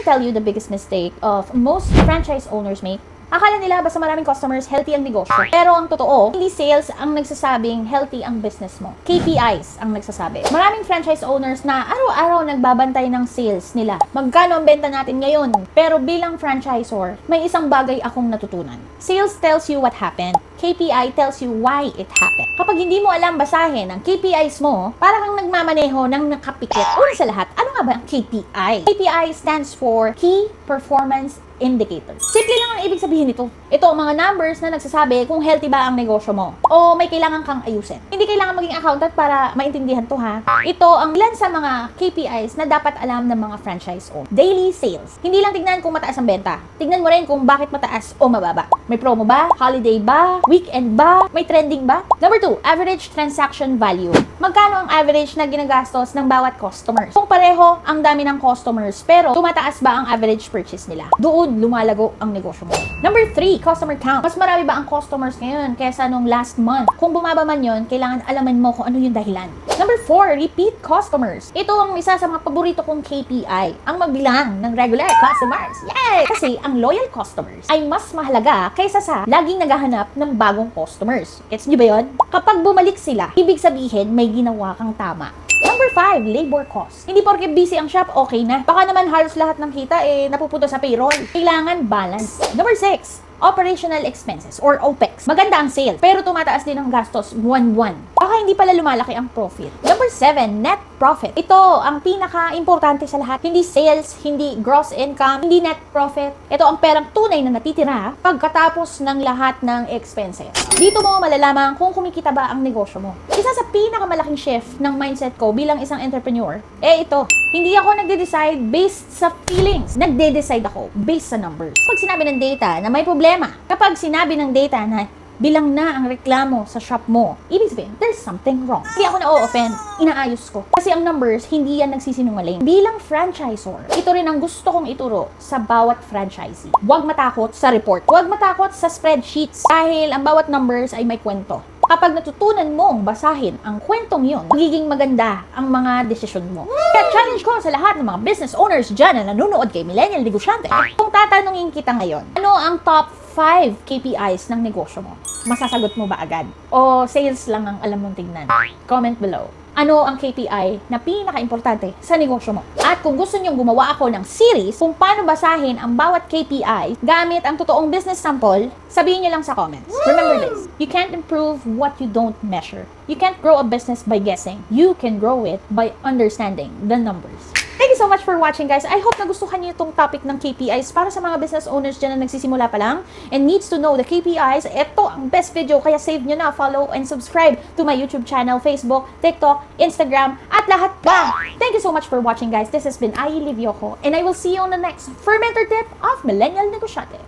tell you the biggest mistake of most franchise owners make? Akala nila basta maraming customers, healthy ang negosyo. Pero ang totoo, hindi sales ang nagsasabing healthy ang business mo. KPIs ang nagsasabi. Maraming franchise owners na araw-araw nagbabantay ng sales nila. Magkano ang benta natin ngayon? Pero bilang franchisor, may isang bagay akong natutunan. Sales tells you what happened. KPI tells you why it happened. Kapag hindi mo alam basahin ang KPIs mo, para kang nagmamaneho ng nakapikit. Una sa lahat, ano nga ba ang KPI? KPI stands for Key Performance Indicator. Simple lang ang ibig sabihin nito. Ito ang mga numbers na nagsasabi kung healthy ba ang negosyo mo o may kailangan kang ayusin. Hindi kailangan maging accountant para maintindihan to ha. Ito ang ilan sa mga KPIs na dapat alam ng mga franchise owner. Daily sales. Hindi lang tignan kung mataas ang benta. Tignan mo rin kung bakit mataas o mababa. May promo ba? Holiday ba? Weekend ba? May trending ba? Number 2, average transaction value. Magkano ang average na ginagastos ng bawat customers? Kung pareho ang dami ng customers pero tumataas ba ang average purchase nila? Doon lumalago ang negosyo mo. Number 3, customer count. Mas marami ba ang customers ngayon kaysa nung last month? Kung bumaba man yun, kailangan alaman mo kung ano yung dahilan. Number 4, repeat customers. Ito ang isa sa mga paborito kong KPI, ang magbilang ng regular customers. Yay! Kasi ang loyal customers ay mas mahalaga kaysa sa laging naghahanap ng bagong customers. Gets nyo ba yun? Kapag bumalik sila, ibig sabihin may ginawa kang tama. Number 5, labor cost. Hindi porke busy ang shop, okay na. Baka naman halos lahat ng kita napupunta sa payroll. Kailangan balance. Number 6, operational expenses or OPEX. Maganda ang sales, pero tumataas din ang gastos buwan-buwan. Baka hindi pala lumalaki ang profit. Number 7, net profit. Ito ang pinaka-importante sa lahat. Hindi sales, hindi gross income, hindi net profit. Ito ang perang tunay na natitira pagkatapos ng lahat ng expenses. Dito mo malalaman kung kumikita ba ang negosyo mo. Isa sa pinakamalaking shift ng mindset ko bilang isang entrepreneur, ito. Hindi ako nagde-decide based sa feelings. Nagde-decide ako based sa numbers. Pag sinabi ng data na may problema, kapag sinabi ng data na bilang na ang reklamo sa shop mo, ibig sabihin, there's something wrong. Hindi ako na-offend, inaayos ko. Kasi ang numbers, hindi yan nagsisinungaling. Bilang franchisor, ito rin ang gusto kong ituro sa bawat franchisee. Huwag matakot sa report. Huwag matakot sa spreadsheets. Dahil ang bawat numbers ay may kwento. Kapag natutunan mong basahin ang kwentong yun, magiging maganda ang mga desisyon mo. Kaya challenge ko sa lahat ng mga business owners dyan na nanonood kay Millennial Negosyante. Kung tatanungin kita ngayon, ano ang top 5 KPIs ng negosyo mo? Masasagot mo ba agad? O sales lang ang alam mong tingnan? Comment below. Ano ang KPI na pinaka-importante sa negosyo mo? At kung gusto nyong gumawa ako ng series kung paano basahin ang bawat KPI gamit ang totoong business sample, sabihin nyo lang sa comments. Remember this, you can't improve what you don't measure. You can't grow a business by guessing. You can grow it by understanding the numbers. Thank you so much for watching, guys. I hope nagustuhan niyo itong topic ng KPIs para sa mga business owners dyan na nagsisimula pa lang and needs to know the KPIs. Ito ang best video, kaya save nyo na, follow and subscribe to my YouTube channel, Facebook, TikTok, Instagram, at lahat pa. Thank you so much for watching, guys. This has been Ai Livioco, and I will see you on the next fermenter tip of Millennial Negosyante.